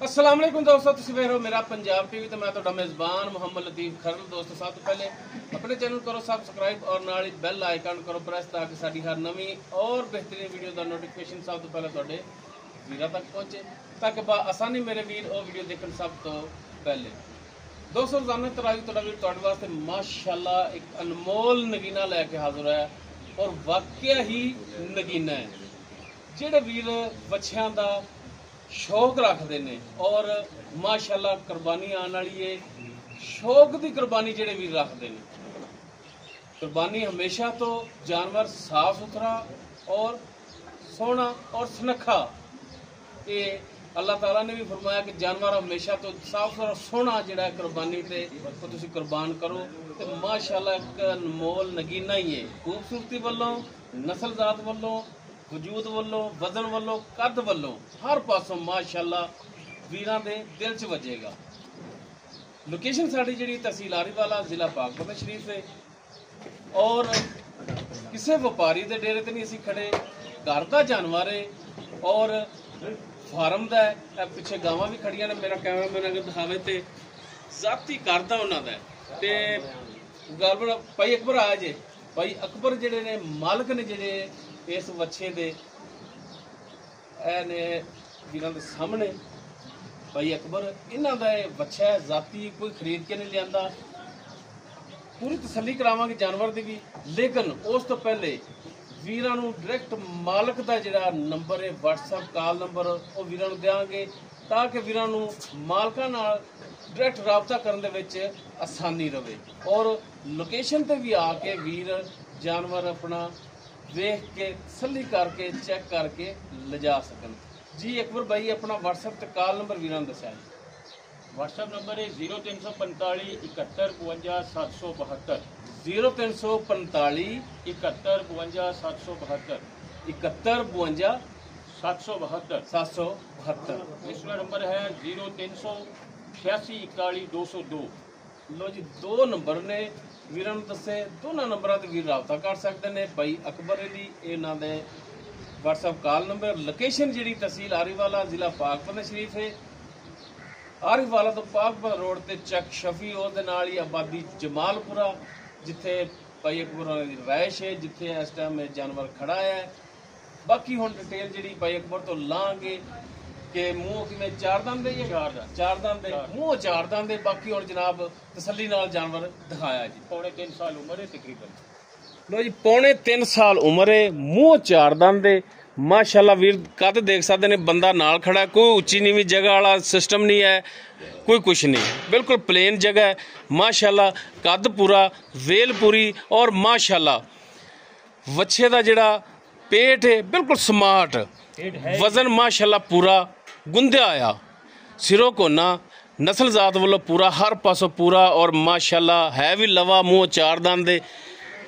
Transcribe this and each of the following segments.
अस्सलाम वालेकुम दोस्तों, तुसीं वेख रहे हो मेरा पंजाब टीवी तो मैं तुहाडा मेज़बान मुहम्मद लतीफ़ खरल। दोस्तों सब तो पहले अपने चैनल करो सब्सक्राइब और नाल ही बैल आइकन करो प्रेस ताकि साडी हर नवी और बेहतरीन वीडियो का नोटिफिकेशन सब तो पहले तुहाडे वीरां तक पहुंचे ताकि आसानी मेरे वीर और वीडियो देखने सब तो पहले। दोस्तों रोजाना तरावी तुहाडा वीर तुहाडे वास्ते माशाअल्लाह एक अनमोल नगीना लैके हाजिर है और वाकया ही नगीना है। ਜਿਹੜੇ ਵੀਰ ਬੱਚਿਆਂ ਦਾ शौक रखते हैं और माशाअल्लाह कुर्बानी आने वाली है, शौक की कुर्बानी जेडे वीर रखते हैं। कुर्बानी हमेशा तो जानवर साफ सुथरा और सोहना और सुनखा, ये अल्लाह ताला ने भी फरमाया कि जानवर हमेशा तो साफ सुथरा सोहना जोड़ा कुर्बानी से तुसीं कुर्बान करो। तो माशाअल्लाह एक अनमोल नगीना ही है, खूबसूरती वालों, नस्ल जात वालों, वजूद वालों, वजन वालों, कद वालों, हर पासों माशाअल्लाह वीरां दे दिल च वजेगा। लोकेशन साडी जिहड़ी तहसील आरीवाला जिला पाकपत शरीफ है और किसी व्यापारी दे डेरे ते नहीं असीं खड़े, घर दा जानवर है और फार्म दा है। पिछे गावां भी खड़ियां ने, मेरा कैमरामैन अगर दिखावे ते जाती घर दा उन्हां दा है। ते गल भाई अकबर आया जे, भाई अकबर जिहड़े ने मालक ने जिहड़े इस वच्छे दे ने वीरां दे सामने भाई अकबर इन्हां दा वच्छा है, जाती कोई खरीद के नहीं लियांदा। पूरी तसल्ली करावांगे जानवर दी भी, लेकिन उस तो पहले वीरां नूं डायरैक्ट मालक दा जिहड़ा नंबर है WhatsApp कॉल नंबर वो वीरां नूं देवांगे ताकि वीरां नूं मालकां नाल डायरैक्ट राबता करन दे विच आसानी रहे और लोकेशन ते भी आके वीर जानवर अपना वेख के तसल्ली करके चेक करके लिजा सकन। जी अकबर भाई अपना WhatsApp ते कॉल नंबर वीरां नूं दस्सिया जी। WhatsApp नंबर है 0345 71 52 772 0345 71 52 772 71 52 772। 772। दूसरा नंबर है 0386 41 202। लो जी दो नंबर ने वीरां नूं दस्से, दोनों नंबरों ते वीर राबता कर सकते हैं। भाई अकबर अली इन्हां दे WhatsApp कॉल नंबर, लोकेशन जिहड़ी तहसील आरीवाला जिला पाकपत शरीफ है। आरीवाला तो पाकपत रोड ते चक शफी उहदे नाल ही आबादी जमालपुरा जिथे भाई अकबर होरां दी रहाइश है, जिथे इस टाइम जानवर खड़ा है। बाकी हुण डिटेल जिहड़ी भाई अकबर तो लांगे कि मूँह किवें चार दंद है, चार दंद मूँह चार दंद है। बाकी हुण जनाब तसल्ली नाल जानवर दिखाया जी। पौने 3 साल उम्र है तकरीबन। लो जी पौने 3 साल उम्र है, मूँह चार दंद है। माशाअल्लाह वीर कद देख सकते हैं, बंदा नाल खड़ा है, कोई उच्ची नीवीं जगह वाला सिस्टम नहीं है, कोई कुछ नहीं, बिल्कुल प्लेन जगह है। माशाअल्लाह कद पूरा, वेल पूरी और माशाअल्लाह वच्छे दा जिहड़ा पेट है बिल्कुल स्मार्ट, वजन माशाअल्लाह पूरा गुंदिया आया, सिरों कोना, नस्ल जात वालों पूरा, हर पासों पूरा और माशाअल्लाह है भी लवा, मूँह चार दंद दे।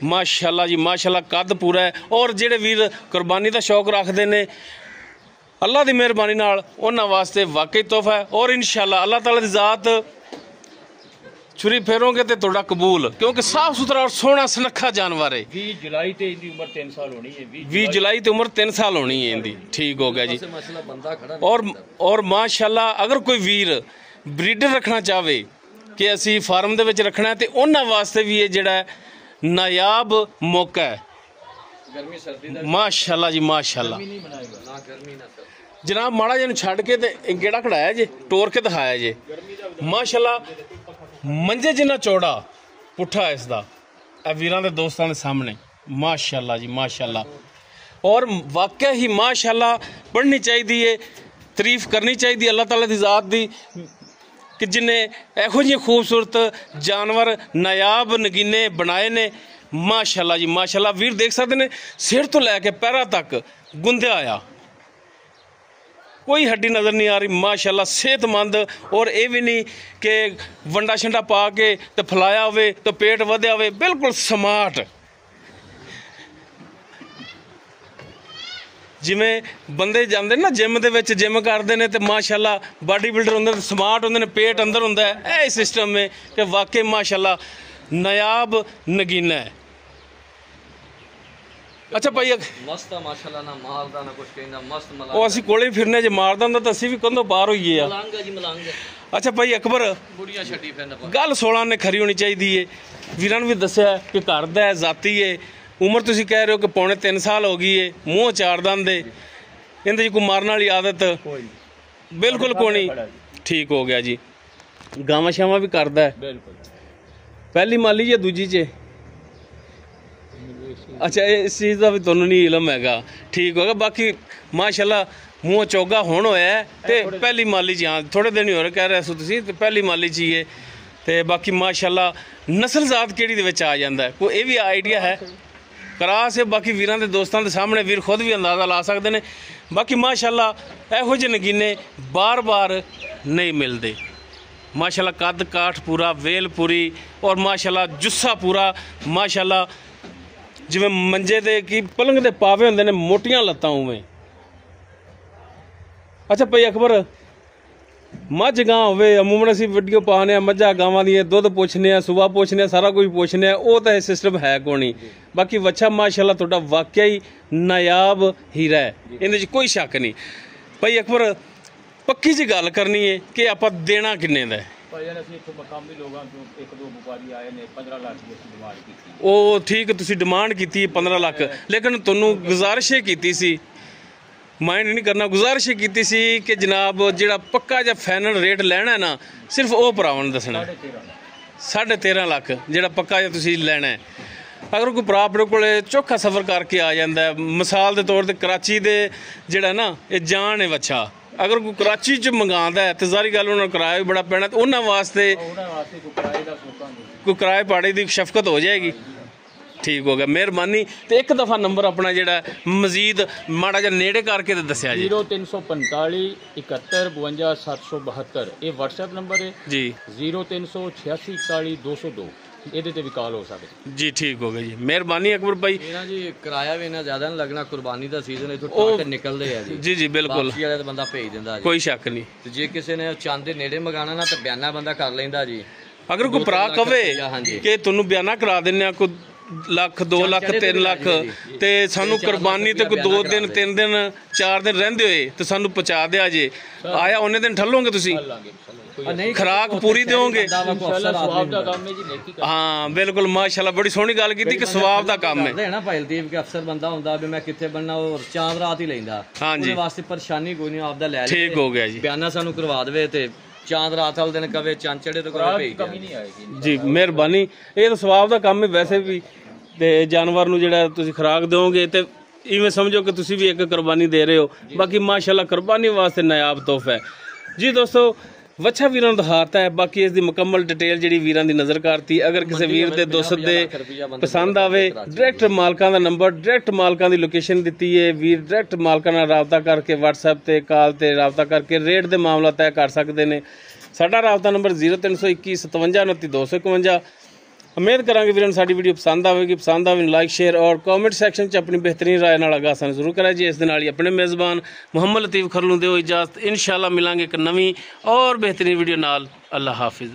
माशाअल्लाह जी माशाअल्लाह कद पूरा है। और जेडे वीर कुर्बानी का शौक रखते हैं अल्लाह की मेहरबानी नाल उन्हां वास्ते वाकई तोहफा है। और इंशाअल्लाह अल्लाह ताला की ज़ात छुरी फेरोगे तो थोड़ा कबूल, क्योंकि साफ सुथरा और सोहना सुनखा जानवर है। 20 जुलाई ते इहदी उम्र 3 साल होनी है। 20 जुलाई ते उम्र 3 साल होनी है इहदी। ठीक हो गया जी। और माशाअल्लाह अगर कोई वीर ब्रीडर रखना चाहे कि असी फार्म दे विच रखना है तो उन्हां वास्ते भी ये जिहड़ा नायाब मौका है। माशाअल्लाह जी माशाअल्लाह। जनाब माड़ा जिहा छड्ड के ते गेड़ा खड़ाया जे, टोर के दिखाया जे। माशाअल्लाह मंजे जिन्ना चौड़ा पुट्ठा है इसका, वीरां दे दोस्तां दे सामने। माशाअल्लाह जी माशाअल्लाह। और वाकई ही माशाअल्लाह पढ़नी चाहिए, तारीफ करनी चाहिए अल्लाह ताला दी ज़ात दी कि जिन्हें इहो जिहे खूबसूरत जानवर नायाब नगीने बनाए ने। माशाअल्लाह जी माशाअल्लाह। वीर देख सकते हैं सिर तो लैके पैरों तक गुंदिया आया, कोई हड्डी नज़र नहीं आ रही। माशाअल्लाह सेहतमंद, और ये भी नहीं कि वंडा शंडा पा के तो फैलाया होवे तो पेट वधिया होवे, बिल्कुल स्मार्ट। जिमें बंदे जाते ना जिम दे विच जिम करते हैं तो माशाअल्लाह बॉडी बिल्डर होंगे, स्मार्ट होंगे, पेट अंदर होंदा है। यह सिस्टम में कि वाकई माशाअल्लाह नायाब नगीना है। ਅੱਛਾ ਭਾਈ ਮਸਤ ਆ ਮਾਸ਼ਾਅੱਲਾ, ਨਾ ਮਾਲ ਦਾ ਨਾ ਕੁਛ ਕਹਿੰਦਾ, ਮਸਤ ਮਲੰਗ। ਉਹ ਅਸੀਂ ਕੋਲੇ ਫਿਰਨੇ ਜੇ ਮਾਰਦਾ ਹੁੰਦਾ ਤਾਂ ਅਸੀਂ ਵੀ ਕੰਧੋਂ ਪਾਰ ਹੋਈਏ ਆ। ਮਲੰਗ ਆ ਜੀ ਮਲੰਗ। ਅੱਛਾ ਭਾਈ ਅਕਬਰ, ਬੁੜੀਆਂ ਛੱਡੀ ਫਿਰਦਾ ਗੱਲ 16 ਨੇ ਖਰੀ ਹੋਣੀ ਚਾਹੀਦੀ ਏ। ਵੀਰਾਂ ਨੂੰ ਵੀ ਦੱਸਿਆ ਕਿ ਘਰ ਦਾ ਹੈ, ਜ਼ਾਤੀ ਏ। ਉਮਰ ਤੁਸੀਂ ਕਹਿ ਰਹੇ ਹੋ ਕਿ ਪੌਣੇ 3 ਸਾਲ ਹੋ ਗਈ ਏ, ਮੂੰਹ 4 ਦੰਦ ਏ, ਇਹਦੇ 'ਚ ਕੋਈ ਮਾਰਨ ਵਾਲੀ ਆਦਤ ਬਿਲਕੁਲ ਕੋਈ ਨਹੀਂ। ਠੀਕ ਹੋ ਗਿਆ ਜੀ। ਗਾਵਾਂ ਸ਼ਾਵਾਂ ਵੀ ਕਰਦਾ ਹੈ ਬਿਲਕੁਲ। ਪਹਿਲੀ ਮਾਲੀ ਜਾਂ ਦੂਜੀ 'ਚ? ਅੱਛਾ, ਇਸ ਚੀਜ਼ ਦਾ ਵੀ ਤੁਹਾਨੂੰ ਨਹੀਂ ਇਲਮ ਹੈਗਾ। ਠੀਕ ਹੋਗਾ। ਬਾਕੀ ਮਾਸ਼ਾਅੱਲਾ ਮੂੰਹ ਚੋਗਾ ਹੁਣ ਹੋਇਆ ਤੇ ਪਹਿਲੀ ਮਾਲੀ 'ਚ, ਹਾਂ ਥੋੜੇ ਦਿਨ ਹੀ ਹੋ ਰਹੇ ਕਹਿ ਰਹੇ ਸੋ ਤੁਸੀਂ, ਤੇ ਪਹਿਲੀ ਮਾਲੀ 'ਚ ਹੀ ਹੈ। ਤੇ ਬਾਕੀ ਮਾਸ਼ਾਅੱਲਾ ਨਸਲ ਜ਼ਾਤ ਕਿਹੜੀ ਦੇ ਵਿੱਚ ਆ ਜਾਂਦਾ ਕੋਈ ਇਹ ਵੀ ਆਈਡੀਆ ਹੈ? ਕਰਾਸ ਹੈ। ਬਾਕੀ ਵੀਰਾਂ ਦੇ ਦੋਸਤਾਂ ਦੇ ਸਾਹਮਣੇ ਵੀਰ ਖੁਦ ਵੀ ਅੰਦਾਜ਼ਾ ਲਾ ਸਕਦੇ ਨੇ। ਬਾਕੀ ਮਾਸ਼ਾਅੱਲਾ ਇਹੋ ਜਿਹੇ ਨਗੀਨੇ ਬਾਰ-ਬਾਰ ਨਹੀਂ ਮਿਲਦੇ। ਮਾਸ਼ਾਅੱਲਾ ਕੱਦ ਕਾਠ ਪੂਰਾ, ਵੇਲ ਪੂਰੀ, ਔਰ ਮਾਸ਼ਾਅੱਲਾ ਜੁੱਸਾ ਪੂਰਾ। ਮਾਸ਼ਾਅੱਲਾ ਜਿਵੇਂ ਮੰਜੇ ਦੇ ਕੀ ਪਲੰਗ ਦੇ ਪਾਵੇ ਹੁੰਦੇ ਨੇ, ਮੋਟੀਆਂ ਲੱਤਾਂ ਉਵੇਂ। ਅੱਛਾ ਭਾਈ ਅਕਬਰ, ਮੱਝ ਗਾਂ ਹੋਵੇ, ਅਮੂਮਨ ਅਸੀਂ ਵੀਡੀਓ ਪਾਉਂਦੇ ਹਾਂ ਮੱਝਾਂ ਗਾਵਾਂ ਦੀਆਂ, ਦੁੱਧ ਪੁੱਛਨੇ ਆ, ਸੁਬਾ ਪੁੱਛਨੇ ਆ, ਸਾਰਾ ਕੁਝ ਪੁੱਛਨੇ ਆ, ਉਹ ਤਾਂ ਇਹ ਸਿਸਟਮ ਹੈ ਕੋਈ ਨਹੀਂ। ਬਾਕੀ ਵੱਛਾ ਮਾਸ਼ਾਅੱਲਾ ਤੁਹਾਡਾ ਵਾਕਿਆ ਹੀ ਨਾਯਾਬ ਹੀਰਾ ਹੈ, ਇਹਦੇ 'ਚ ਕੋਈ ਸ਼ੱਕ ਨਹੀਂ। ਭਾਈ ਅਕਬਰ ਪੱਕੀ ਜੀ ਗੱਲ ਕਰਨੀ ਹੈ ਕਿ ਆਪਾਂ ਦੇਣਾ ਕਿੰਨੇ ਦਾ ਹੈ? ਭਾਈ ਅਸੀਂ ਇੱਥੋਂ ਮਕਾਮੀ ਲੋਕਾਂ ਤੋਂ 1-2 ਵਪਾਰੀ ਆਏ ਨੇ, 15 ਲੱਖ ਦੀ ਅਸੀਂ ਡਿਮਾਂਡ ਕੀਤੀ। ਉਹ ਠੀਕ, ਤੁਸੀਂ ਡਿਮਾਂਡ ਕੀਤੀ ਹੈ 15 ਲੱਖ, ਲੇਕਿਨ ਤੁਹਾਨੂੰ ਗੁਜ਼ਾਰਿਸ਼ ਕੀਤੀ ਸੀ, ਮਾਈਂਡ ਨਹੀਂ ਕਰਨਾ, ਗੁਜ਼ਾਰਿਸ਼ ਕੀਤੀ ਸੀ ਕਿ ਜਨਾਬ ਜਿਹੜਾ ਪੱਕਾ ਜਾਂ ਫਾਈਨਲ ਰੇਟ ਲੈਣਾ ਨਾ, ਸਿਰਫ ਉਹ ਭਰਾਵਾਂ ਨੂੰ ਦੱਸਣਾ। 13.5 ਲੱਖ ਜਿਹੜਾ ਪੱਕਾ ਜਾਂ ਤੁਸੀਂ ਲੈਣਾ ਹੈ। ਅਗਰ ਕੋਈ ਭਰਾ ਆਪਣੇ ਕੋਲ ਚੋਖਾ ਸਫ਼ਰ ਕਰਕੇ ਆ ਜਾਂਦਾ, ਮਿਸਾਲ ਦੇ ਤੌਰ 'ਤੇ ਕਰਾਚੀ ਦੇ ਜਿਹੜਾ ਨਾ ਇਹ ਜਾਨ ਹੈ ਵੱਛਾ, ਅਗਰ ਕੋਈ ਕਰਾਚੀ 'ਚ ਮੰਗਾਉਂਦਾ ਹੈ ਤੇ ਜ਼ਾਰੀ ਗੱਲ ਉਹਨਾਂ ਨੂੰ ਕਿਰਾਇਆ ਵੀ ਬੜਾ ਪੈਣਾ, ਤੇ ਉਹਨਾਂ ਵਾਸਤੇ ਕੋਈ ਕਿਰਾਏ ਭਾੜੇ ਦੀ ਸ਼ਫਕਤ ਹੋ ਜਾਏਗੀ। ਠੀਕ ਹੋ ਗਿਆ, ਮਿਹਰਬਾਨੀ। ਤੇ ਇੱਕ ਦਫਾ ਨੰਬਰ ਆਪਣਾ ਜਿਹੜਾ ਮਜ਼ੀਦ ਮਾੜਾ ਜਿਹਾ ਨੇੜੇ ਕਰਕੇ ਤੇ ਦੱਸਿਆ ਜੀ। 0345 71 52 772 ਇਹ WhatsApp ਨੰਬਰ ਹੈ ਜੀ। 0386 41 202 ਇਹਦੇ ਤੇ ਵੀ ਕਾਲ ਹੋ ਸਕਦੀ ਜੀ। ਠੀਕ ਹੋ ਗਿਆ ਜੀ, ਮਿਹਰਬਾਨੀ ਅਕਬਰ ਭਾਈ। ਇਹਨਾਂ ਜੀ ਕਿਰਾਇਆ ਵੀ ਇਹਨਾਂ ਜ਼ਿਆਦਾ ਨਹੀਂ ਲੱਗਣਾ, ਕੁਰਬਾਨੀ ਦਾ ਸੀਜ਼ਨ ਇਥੋਂ ਟਾਕੇ ਨਿਕਲਦੇ ਆ ਜੀ। ਜੀ ਬਿਲਕੁਲ, ਵਾਪਸੀ ਵਾਲੇ ਤਾਂ ਬੰਦਾ ਭੇਜ ਦਿੰਦਾ ਜੀ, ਕੋਈ ਸ਼ੱਕ ਨਹੀਂ। ਤੇ ਜੇ ਕਿਸੇ ਨੇ ਚੰਦ ਦੇ ਨੇੜੇ ਮੰਗਾਣਾ ਨਾ ਤਾਂ ਬਿਆਨਾ ਬੰਦਾ ਕਰ ਲੈਂਦਾ ਜੀ। ਅਗਰ ਕੋਈ ਭਰਾ ਕਵੇ ਕਿ ਤੁਹਾਨੂੰ ਬਿਆਨਾ ਕਰਾ ਦਿੰਨੇ ਆ, ਕੋਈ ਲੱਖ 2 ਲੱਖ 3 ਲੱਖ ਤੇ ਸਾਨੂੰ ਕੁਰਬਾਨੀ ਤੇ ਕੋਈ 2 ਦਿਨ 3 ਦਿਨ 4 ਦਿਨ ਰਹਿੰਦੇ ਹੋਏ ਤੇ ਸਾਨੂੰ ਪਹੁੰਚਾ ਦਿਆ ਜੇ, ਆਇਆ ਉਹਨੇ ਦਿਨ ਠੱਲੋਗੇ ਤੁਸੀਂ? ਖੁਰਾਕ ਪੂਰੀ ਦਿਓਗੇ? ਹਾਂ ਬਿਲਕੁਲ, ਮਾਸ਼ਾਅੱਲਾ ਬੜੀ ਸੋਹਣੀ ਗੱਲ ਕੀਤੀ ਕਿ ਸਵਾਬ ਦਾ ਕੰਮ ਹੈ ਨਾ। ਭਾਈ ਲਤੀਫ ਕੇ ਅਫਸਰ ਬੰਦਾ ਹੁੰਦਾ ਵੀ ਮੈਂ ਕਿੱਥੇ ਬਣਨਾ, ਉਹ ਚਾਂਦ ਰਾਤ ਹੀ ਲੈਂਦਾ, ਉਹਦੇ ਵਾਸਤੇ ਪਰੇਸ਼ਾਨੀ ਕੋਈ ਨਹੀਂ, ਆਪਦਾ ਲੈ ਲੈ। ਠੀਕ ਹੋ ਗਿਆ ਜੀ। ਬਿਆਨਾ ਸਾਨੂੰ ਕਰਵਾ ਦੇਵੇ ਤੇ ਚਾਂਦ ਰਾਤ ਵਾਲੇ ਦਿਨ ਕਵੇ ਚੰਦ ਚੜੇ ਤੋਂ ਕੋਈ ਕਮੀ ਨਹੀਂ ਆਏਗੀ ਜੀ। ਮਿਹਰਬਾਨੀ। ਇਹ ਤਾਂ ਸਵਾਬ ਦਾ ਕੰਮ ਹੈ ਵੈਸੇ ਵੀ, ਤੇ ਜਾਨਵਰ ਨੂੰ ਜਿਹੜਾ ਤੁਸੀਂ ਖੁਰਾਕ ਦਿਓਗੇ ਤੇ ਇਵੇਂ ਸਮਝੋ ਕਿ ਤੁਸੀਂ ਵੀ ਇੱਕ ਕੁਰਬਾਨੀ ਦੇ ਰਹੇ ਹੋ। ਬਾਕੀ ਮਾਸ਼ਾਅੱਲਾ ਕੁਰਬਾਨੀ ਵਾਸਤੇ ਨਾਯਾਬ ਤੋਹਫਾ ਹੈ ਜੀ। ਦੋਸਤੋ ਵੱਛਾ ਵੀਰਾਂ ਨੂੰ ਦਿਖਾਤਾ ਹੈ, ਬਾਕੀ ਇਸ ਦੀ ਮੁਕੰਮਲ ਡਿਟੇਲ ਜਿਹੜੀ ਵੀਰਾਂ ਦੀ ਨਜ਼ਰ ਕਰਤੀ। ਅਗਰ ਕਿਸੇ ਵੀਰ ਦੇ ਦੋਸਤ ਦੇ ਪਸੰਦ ਆਵੇ, ਡਾਇਰੈਕਟ ਮਾਲਕਾਂ ਦਾ ਨੰਬਰ, ਡਾਇਰੈਕਟ ਮਾਲਕਾਂ ਦੀ ਲੋਕੇਸ਼ਨ ਦਿੱਤੀ ਹੈ, ਵੀਰ ਡਾਇਰੈਕਟ ਮਾਲਕਾਂ ਨਾਲ ਰਾਬਤਾ ਕਰਕੇ WhatsApp ਤੇ ਕਾਲ ਤੇ ਰਾਬਤਾ ਕਰਕੇ ਰੇਟ ਦੇ ਮਾਮਲਾ ਤੈਅ ਕਰ ਸਕਦੇ ਨੇ। ਸਾਡਾ ਰਾਬਤਾ ਨੰਬਰ 0321 57 29 251। ਉਮੀਦ ਕਰਾਂਗੇ ਵੀਰਾਂ ਨੂੰ ਸਾਡੀ ਵੀਡੀਓ ਪਸੰਦ ਆਵੇਗੀ। ਪਸੰਦ ਆਵੇ ਲਾਈਕ ਸ਼ੇਅਰ ਔਰ ਕਮੈਂਟ ਸੈਕਸ਼ਨ 'ਚ ਆਪਣੀ ਬਿਹਤਰੀਨ ਰਾਏ ਨਾਲ ਆਗਾਹ ਸਾਨੂੰ ਜ਼ਰੂਰ ਕਰਿਆ ਜੀ। ਇਸ ਦੇ ਨਾਲ ਹੀ ਆਪਣੇ ਮੇਜ਼ਬਾਨ ਮੁਹੰਮਦ ਲਤੀਫ ਖਰਲੂ ਦਿਓ ਇਜਾਜ਼ਤ। ਇਨਸ਼ਾਅੱਲਾ ਮਿਲਾਂਗੇ ਇੱਕ ਨਵੀਂ ਔਰ ਬਿਹਤਰੀਨ ਵੀਡੀਓ ਨਾਲ। ਅੱਲਾ ਹਾਫਿਜ਼।